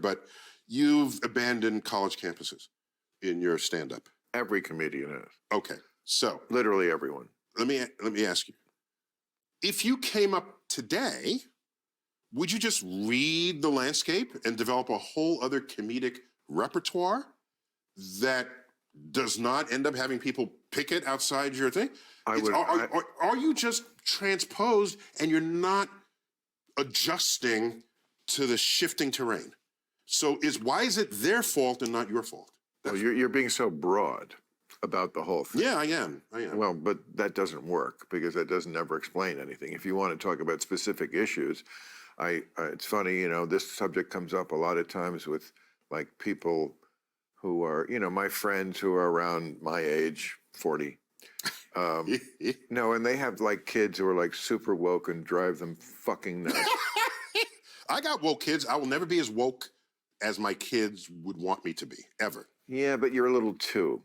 but you've abandoned college campuses in your stand-up. Every comedian has. Okay, so Literally everyone. let me ask you: if you came up today, would you just read the landscape and develop a whole other comedic repertoire that does not end up having people picket outside your thing? Are you just transposed and you're not adjusting to the shifting terrain? So why is it their fault and not your fault? Well, you're being so broad about the whole thing. Yeah, I am. Well, but that doesn't work because that doesn't ever explain anything. If you want to talk about specific issues, it's funny, this subject comes up a lot of times with like people who are, my friends who are around my age, 40. No, and they have like kids who are like super woke and drive them fucking nuts. I got woke kids. I will never be as woke as my kids would want me to be, ever. Yeah, but you're a little too,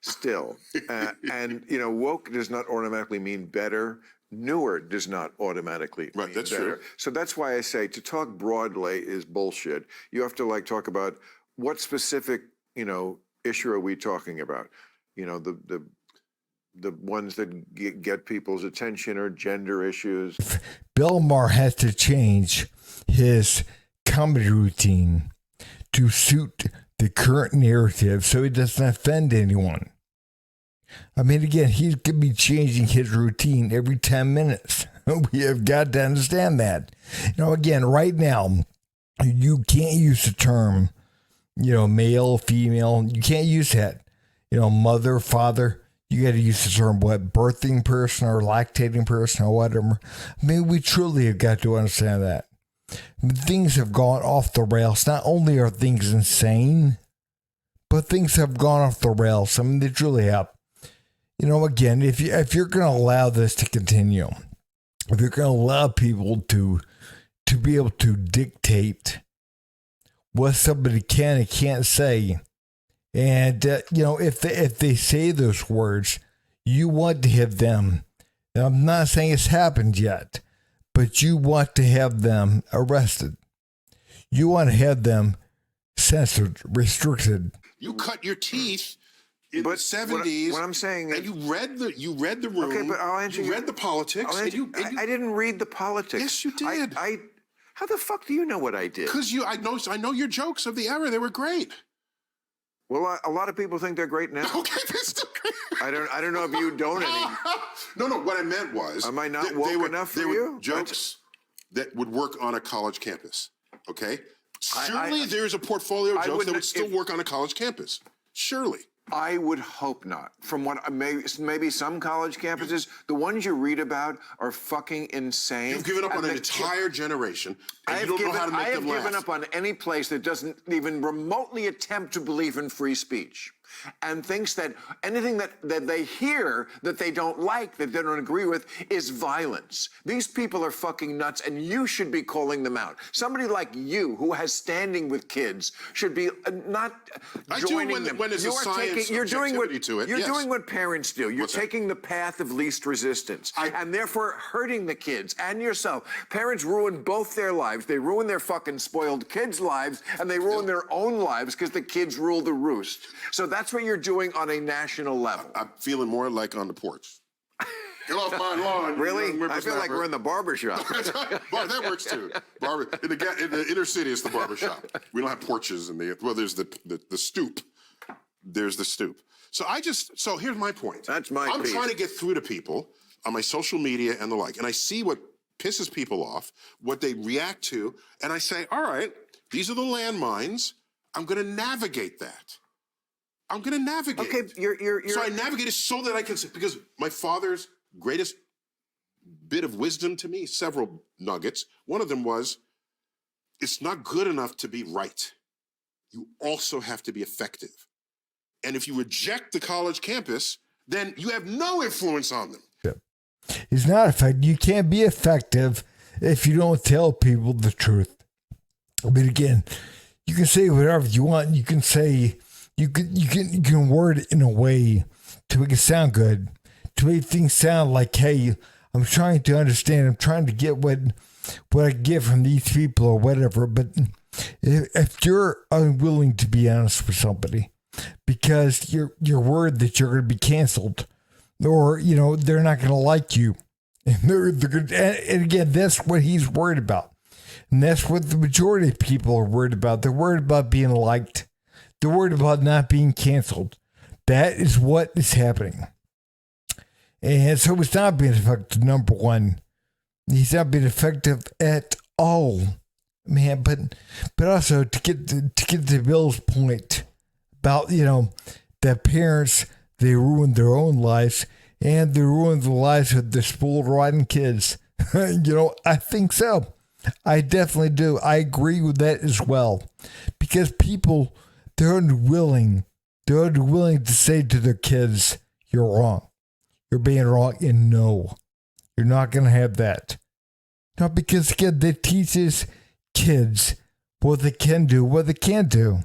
still. And, woke does not automatically mean better. Newer does not automatically mean that's better. true. So that's why I say to talk broadly is bullshit. You have to like talk about what specific, issue are we talking about? The ones that get people's attention or gender issues. Bill Maher has to change his comedy routine to suit the current narrative so it doesn't offend anyone. I mean, again, he could be changing his routine every 10 minutes. We have got to understand that. Again, right now, you can't use the term, male, female. You can't use that. Mother, father. You got to use the term, birthing person or lactating person or whatever. I mean, we truly have got to understand that. Things have gone off the rails. Not only are things insane, but things have gone off the rails. I mean, they truly have. Again, if you're going to allow this to continue, if you're going to allow people to be able to dictate what somebody can and can't say, and if they say those words, you want to have them. And I'm not saying it's happened yet, but you want to have them arrested. You want to have them censored, restricted. You cut your teeth in the 70s. What I'm saying is, and you read the room. Okay, but I'll answer you. Read the politics. I didn't read the politics. Yes, you did. How the fuck do you know what I did? Because I know your jokes of the era. They were great. Well, a lot of people think they're great now. Okay, they're still great. I don't know if you don't any. No. What I meant was, am I not woke enough for you? Jokes that would work on a college campus. Okay, surely there's a portfolio of jokes that would still work on a college campus. Surely. I would hope not. From what maybe some college campuses, the ones you read about are fucking insane. You've given up on an entire generation, and you don't know how to make them laugh. I have given up on any place that doesn't even remotely attempt to believe in free speech and thinks that anything that they hear that they don't like, that they don't agree with, is violence. These people are fucking nuts, and you should be calling them out. Somebody like you, who has standing with kids, should be not joining them. When there's a science objectivity to it. You're doing what parents do. You're taking the path of least resistance, and therefore hurting the kids and yourself. Parents ruin both their lives. They ruin their fucking spoiled kids' lives, and they ruin their own lives because the kids rule the roost. So that's what you're doing on a national level. I'm feeling more like on the porch. Get off my lawn. Really? I feel like we're in the barbershop. That works too. In the inner city, it's the barbershop. We don't have porches there's the stoop. There's the stoop. So here's my point. That's my I'm piece. trying to get through to people on my social media and the like, and I see what pisses people off, what they react to, and I say, all right, these are the landmines. I'm going to navigate that. I'm going to navigate. Okay, you're. So I navigate it so that I can, because my father's greatest bit of wisdom to me, several nuggets. One of them was, it's not good enough to be right. You also have to be effective. And if you reject the college campus, then you have no influence on them. Yeah. It's not effective. You can't be effective if you don't tell people the truth. I mean, again, you can say whatever you want. You can say, you can word it in a way to make it sound good, to make things sound like, hey, I'm trying to understand. I'm trying to get what I get from these people or whatever. But If you're unwilling to be honest with somebody because you're worried that you're going to be canceled, or they're not going to like you, and and again, that's what he's worried about, and that's what the majority of people are worried about. They're worried about being liked. They're worried about not being canceled. That is what is happening. And so it's not being effective, number one. He's not being effective at all, man. But also to get to Bill's point about, that parents, they ruin their own lives and they ruin the lives of the spoiled rotten kids. I think so. I definitely do. I agree with that as well. Because people, they're unwilling to say to their kids, you're wrong. You're being wrong, and no, you're not going to have that. Not because, again, that teaches kids what they can do, what they can't do.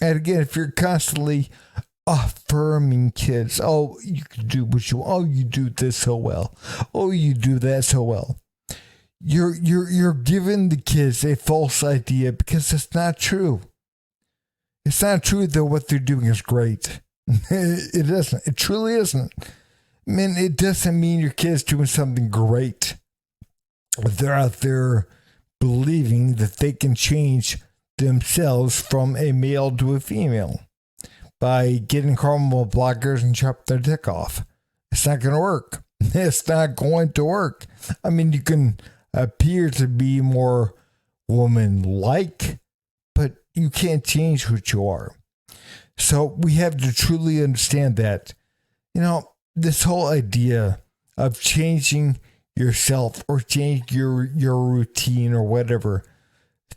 And again, if you're constantly affirming kids, oh, you can do what you want, oh, you do this so well, oh, you do that so well, you're giving the kids a false idea because it's not true. It's not true that what they're doing is great. It isn't. It truly isn't. I mean, it doesn't mean your kid's doing something great. They're out there believing that they can change themselves from a male to a female by getting hormone blockers and chop their dick off. It's not going to work. It's not going to work. I mean, you can appear to be more woman-like, but you can't change who you are. So we have to truly understand that, this whole idea of changing yourself or change your routine or whatever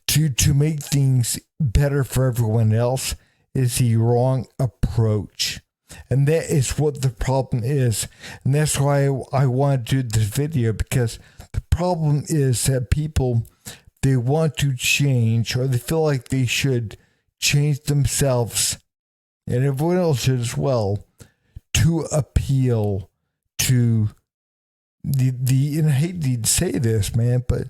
to make things better for everyone else is the wrong approach. And that is what the problem is. And that's why I want to do this video, because the problem is that people, they want to change, or they feel like they should change themselves, and everyone else should as well, to appeal to the and I hate to say this, man, but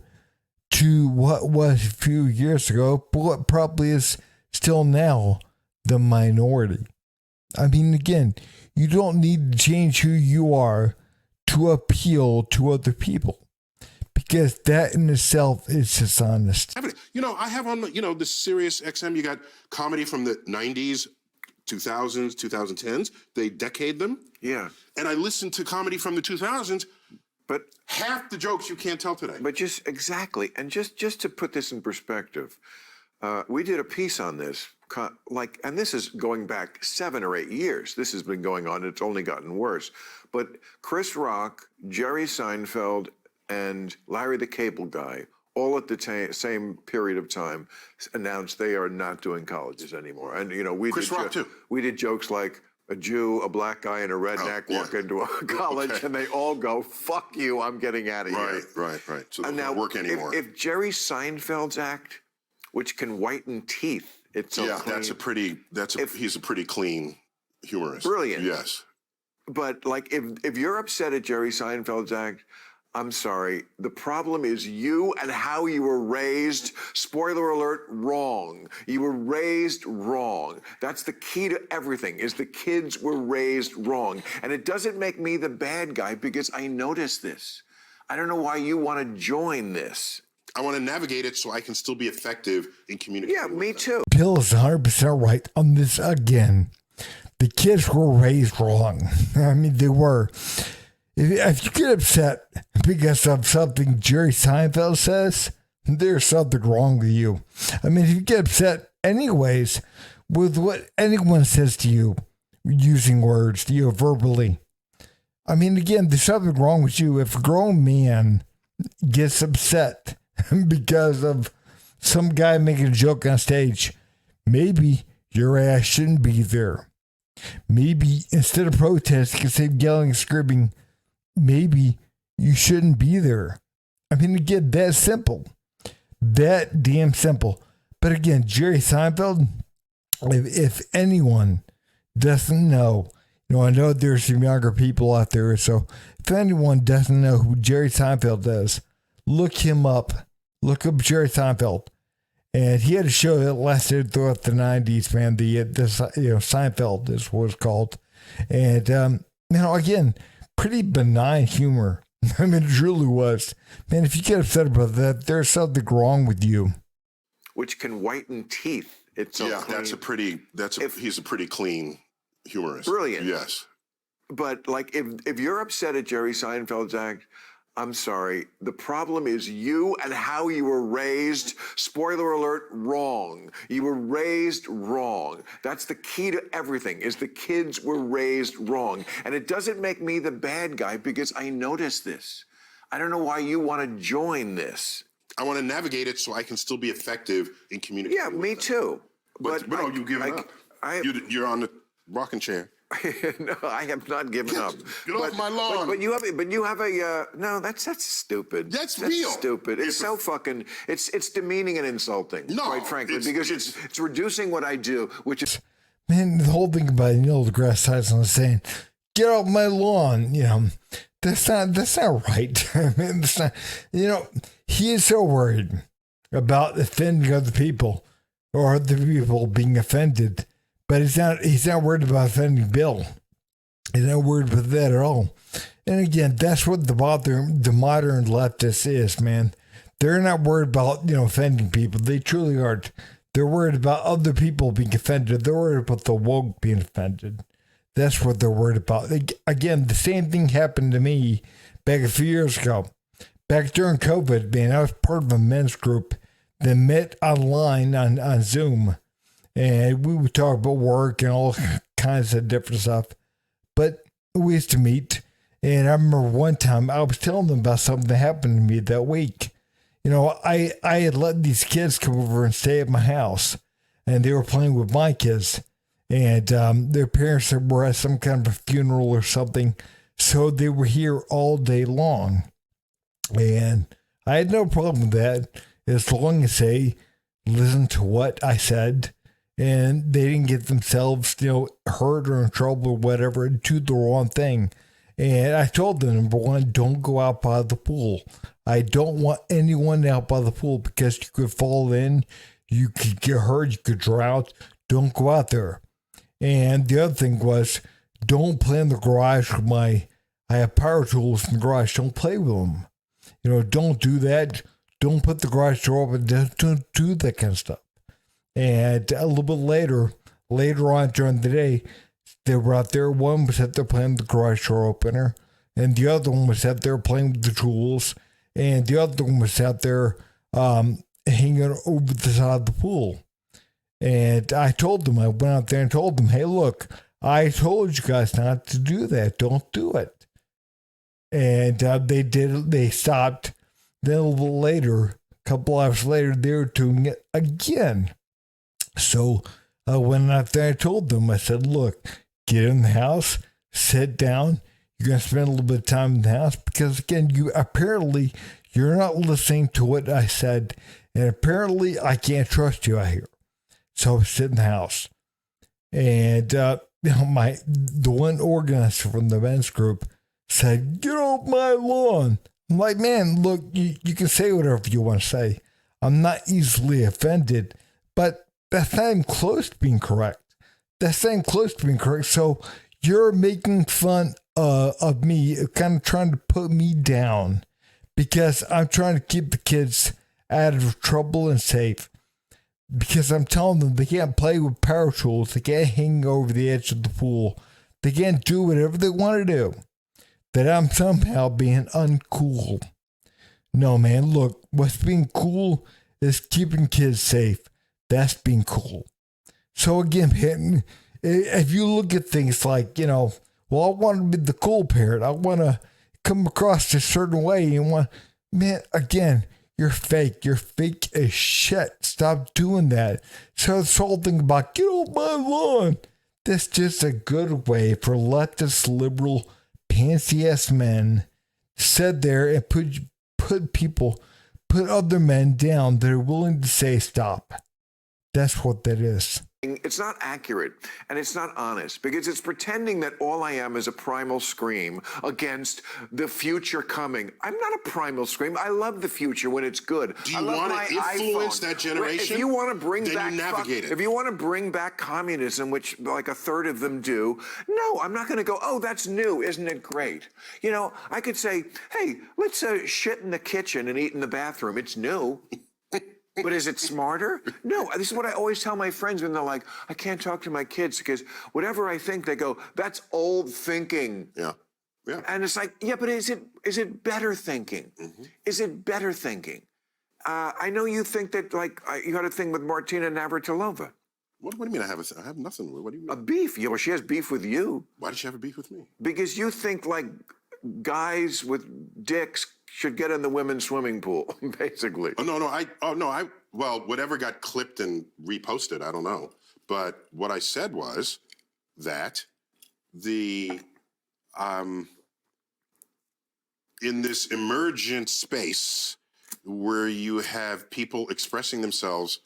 to what was a few years ago, but what probably is still now the minority. I mean, again, you don't need to change who you are to appeal to other people, because that in itself is dishonest. I have on, this Sirius XM, you got comedy from the 90s, 2000s, 2010s. They decade them. Yeah. And I listened to comedy from the 2000s, but half the jokes you can't tell today. But exactly. And just to put this in perspective, we did a piece on this, and this is going back 7 or 8 years. This has been going on. It's only gotten worse. But Chris Rock, Jerry Seinfeld, and Larry the Cable Guy, all at the same period of time, announced they are not doing colleges anymore. And, Chris Rock, too. We did jokes like a Jew, a black guy, and a redneck walk into a college, and they all go, fuck you, I'm getting out of here. Right. So they don't work anymore. If Jerry Seinfeld's act, which can whiten teeth, it's so clean. He's a pretty clean humorist. Brilliant. Yes. But if you're upset at Jerry Seinfeld's act, I'm sorry. The problem is you and how you were raised. Spoiler alert, wrong. You were raised wrong. That's the key to everything, is the kids were raised wrong. And it doesn't make me the bad guy, because I noticed this. I don't know why you want to join this. I want to navigate it so I can still be effective in communicating. Yeah, me too. Bill is 100% right on this again. The kids were raised wrong. I mean, they were. If you get upset because of something Jerry Seinfeld says, there's something wrong with you. I mean, if you get upset anyways with what anyone says to you, using words to you verbally, I mean, again, there's something wrong with you. If a grown man gets upset because of some guy making a joke on stage, maybe your ass shouldn't be there. Maybe instead of protesting, instead of yelling and screaming, maybe you shouldn't be there. I mean, again, that's simple. That damn simple. But again, Jerry Seinfeld, if anyone doesn't know, I know there's some younger people out there, so if anyone doesn't know who Jerry Seinfeld is, look him up. Look up Jerry Seinfeld. And he had a show that lasted throughout the 90s, man. Seinfeld is what it's called. And, again, pretty benign humor. I mean, it truly was. Man, if you get upset about that, there's something wrong with you. Which can whiten teeth. It's so Yeah, clean. he's a pretty clean humorist. Brilliant. Yes. But like, if you're upset at Jerry Seinfeld's act, I'm sorry. The problem is you and how you were raised. Spoiler alert, wrong. You were raised wrong. That's the key to everything, is the kids were raised wrong. And it doesn't make me the bad guy because I noticed this. I don't know why you want to join this. I want to navigate it so I can still be effective in communicating. Yeah, me too. But you've given up. You're on the rocking chair. No, I have not given up. Get off my lawn. But you have a no. That's stupid. That's real. Stupid. It's so fucking. It's demeaning and insulting. No, quite frankly, because it's reducing what I do, which is. Man, the whole thing about deGrasse Tyson was saying, "Get off my lawn." That's not right. I mean, that's not. He is so worried about offending other people or other people being offended. But he's not worried about offending Bill. He's not worried about that at all. And again, that's what the modern leftist is, man. They're not worried about, offending people. They truly aren't. They're worried about other people being offended. They're worried about the woke being offended. That's what they're worried about. Again, the same thing happened to me back a few years ago. Back during COVID, man, I was part of a men's group that met online on Zoom. And we would talk about work and all kinds of different stuff. But we used to meet. And I remember one time I was telling them about something that happened to me that week. I had let these kids come over and stay at my house. And they were playing with my kids. And their parents were at some kind of a funeral or something. So they were here all day long. And I had no problem with that as long as they listened to what I said. And they didn't get themselves, hurt or in trouble or whatever, and do the wrong thing. And I told them, number one, don't go out by the pool. I don't want anyone out by the pool because you could fall in, you could get hurt, you could drown. Don't go out there. And the other thing was, don't play in the garage with I have power tools in the garage. Don't play with them. Don't do that. Don't put the garage door open. Don't do that kind of stuff. And a little bit later on during the day, they were out there. One was out there playing with the garage door opener, and the other one was out there playing with the tools, and the other one was out there hanging over the side of the pool. And I went out there and told them, hey, look, I told you guys not to do that. Don't do it. And they stopped. Then a little later, a couple hours later, they were doing it again. So I went out there and told them, I said, look, get in the house, sit down. You're going to spend a little bit of time in the house because, again, you're not listening to what I said. And apparently I can't trust you out here. So sit in the house. And, the one organizer from the men's group said, get off my lawn. I'm like, man, look, you can say whatever you want to say. I'm not easily offended, but that's not even close to being correct. So you're making fun of me, kind of trying to put me down because I'm trying to keep the kids out of trouble and safe. Because I'm telling them they can't play with power tools. They can't hang over the edge of the pool. They can't do whatever they want to do. That I'm somehow being uncool. No, man, look, what's being cool is keeping kids safe. That's being cool. So again, if you look at things like, I want to be the cool parent. I want to come across a certain way. Again, you're fake. You're fake as shit. Stop doing that. So this whole thing about get off my lawn. That's just a good way for leftist, liberal, pantsy-ass men to sit there and put other men down that are willing to say stop. That's what that is. It's not accurate and it's not honest because it's pretending that all I am is a primal scream against the future coming. I'm not a primal scream. I love the future when it's good. Do you want to influence that generation? If you want to bring then back, you navigate it. If you want to bring back communism, which like a third of them do, no, I'm not going to go, oh, that's new. Isn't it great? You know, I could say, hey, let's shit in the kitchen and eat in the bathroom. It's new. But is it smarter? No, this is what I always tell my friends when they're like, I can't talk to my kids because whatever I think, they go, that's old thinking. Yeah. Yeah. And it's like, yeah, but is it better thinking? Mm-hmm. Is it better thinking? I know you think that, like, you had a thing with Martina Navratilova. What do you mean I have nothing? What do you mean? A beef. Yeah, well, she has beef with you. Why did she have a beef with me? Because you think, like, guys with dicks should get in the women's swimming pool, basically. Well, whatever got clipped and reposted, I don't know. But what I said was that in this emergent space where you have people expressing themselves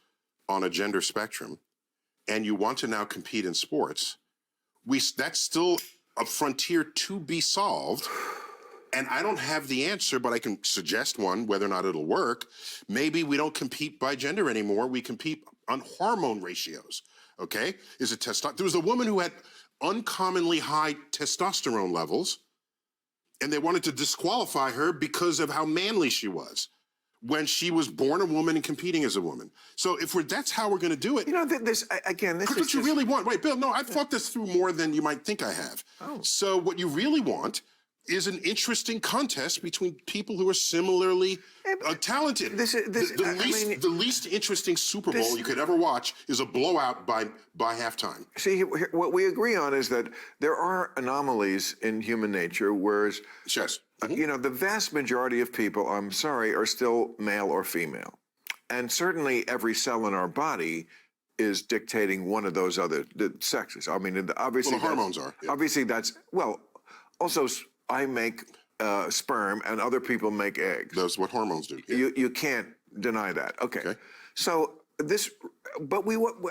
on a gender spectrum and you want to now compete in sports, that's still a frontier to be solved. And I don't have the answer, but I can suggest one, whether or not it'll work. Maybe we don't compete by gender anymore. We compete on hormone ratios, okay? There was a woman who had uncommonly high testosterone levels, and they wanted to disqualify her because of how manly she was when she was born a woman and competing as a woman. So that's how we're going to do it. You know, this is what you really want. Wait, Bill, no, I've thought this through more than you might think I have. Oh. So what you really want is an interesting contest between people who are similarly talented. The least interesting Super Bowl you could ever watch is a blowout by halftime. See, what we agree on is that there are anomalies in human nature, whereas yes. You know, the vast majority of people, I'm sorry, are still male or female. And certainly every cell in our body is dictating one of those other sexes. I mean, obviously... Well, the hormones are. Yeah. Obviously also I make sperm and other people make eggs. That's what hormones do. Yeah. You can't deny that. Okay. So but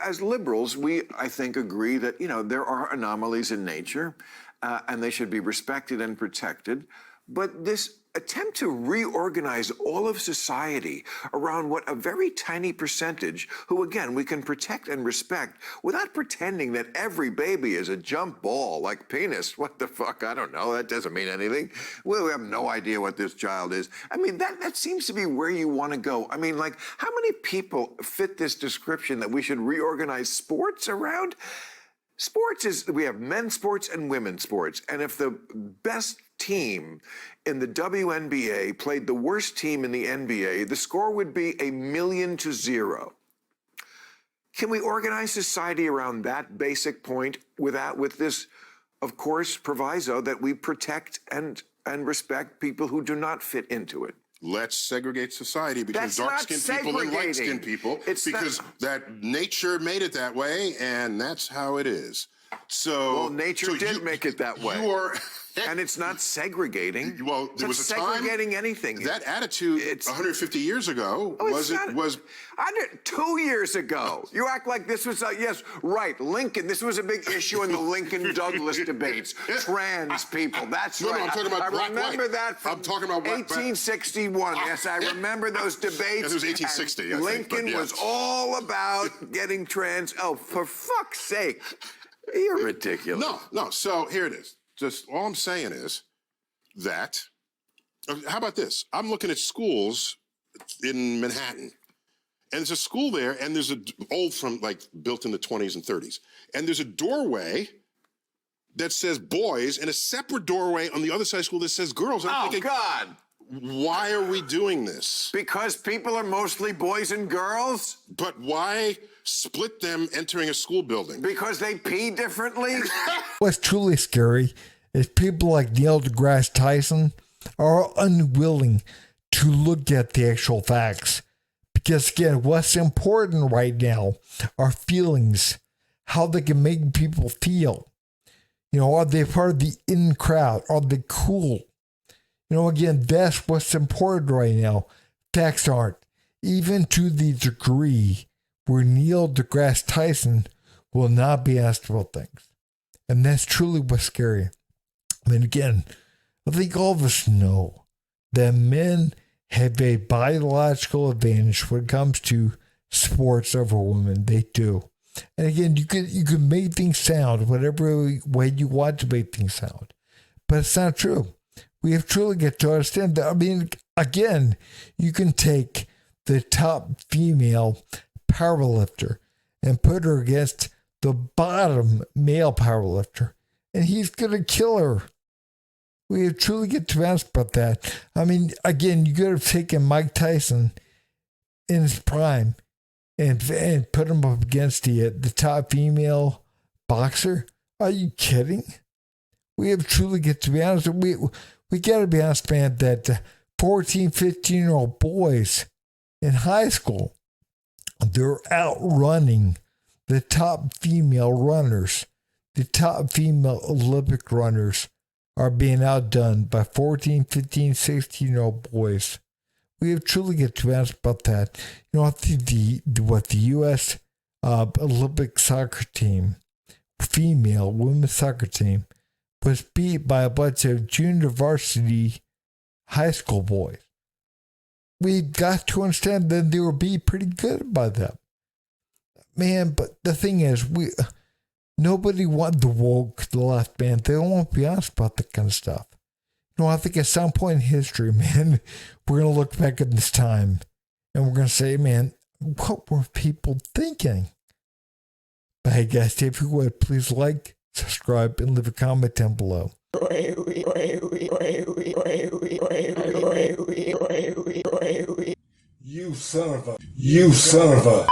as liberals, I think agree that, you know, there are anomalies in nature and they should be respected and protected. But this attempt to reorganize all of society around what a very tiny percentage, who again, we can protect and respect without pretending that every baby is a jump ball like penis. What the fuck? I don't know. That doesn't mean anything. We have no idea what this child is. I mean, that seems to be where you want to go. I mean, like, how many people fit this description that we should reorganize sports around? Sports we have men's sports and women's sports. And if the best team in the WNBA played the worst team in the NBA, the score would be 1,000,000-0. Can we organize society around that basic point with this, of course, proviso that we protect and respect people who do not fit into it? Let's segregate society between dark-skinned people and light-skinned people because that nature made it that way, and that's how it is. So, nature did make it that way. And it's not segregating. Well, there was a time segregating anything. That attitude 150 years ago was 2 years ago. You act like this was yes, right. Lincoln. This was a big issue in the Lincoln-Douglas debates. Trans people. That's right. No, I'm talking about I black, remember white. that from I'm talking about 1861. Yes, I remember those debates. It was 1860. Lincoln was all about getting trans. Oh, for fuck's sake! You're ridiculous. No. So here it is. Just all I'm saying is that, how about this? I'm looking at schools in Manhattan, and there's a school there, and there's built in the 20s and 30s, and there's a doorway that says boys, and a separate doorway on the other side of the school that says girls. I'm thinking, God! Why are we doing this? Because people are mostly boys and girls? But why split them entering a school building? Because they pee differently? What's truly scary is people like Neil deGrasse Tyson are unwilling to look at the actual facts. Because again, what's important right now are feelings, how they can make people feel. You know, are they part of the in crowd? Are they cool? You know, again, that's what's important right now. Facts aren't. Even to the degree where Neil deGrasse Tyson will not be asked about things. And that's truly what's scary. I mean, again, I think all of us know that men have a biological advantage when it comes to sports over women. They do. And again, you can make things sound whatever way you want to make things sound. But it's not true. We have truly got to understand that. I mean, again, you can take the top female powerlifter and put her against the bottom male powerlifter, and he's going to kill her. We have truly got to ask about that. I mean, again, you could have taken Mike Tyson in his prime and put him up against the top female boxer. Are you kidding? We have truly got to be honest. We got to be honest, man, that 14, 15-year-old boys in high school, they're outrunning the top female runners. The top female Olympic runners are being outdone by 14, 15, 16-year-old boys. We have truly got to ask about that. You know, I think the U.S. Olympic soccer team, female women's soccer team, was beat by a bunch of junior varsity high school boys. We got to understand that they were being pretty good by them. Man, but the thing is, nobody wants the woke, the left, man. They don't want to be honest about that kind of stuff. You know, I think at some point in history, man, we're going to look back at this time and we're going to say, man, what were people thinking? But hey, guys, if you would, please like, subscribe, and leave a comment down below. You son of a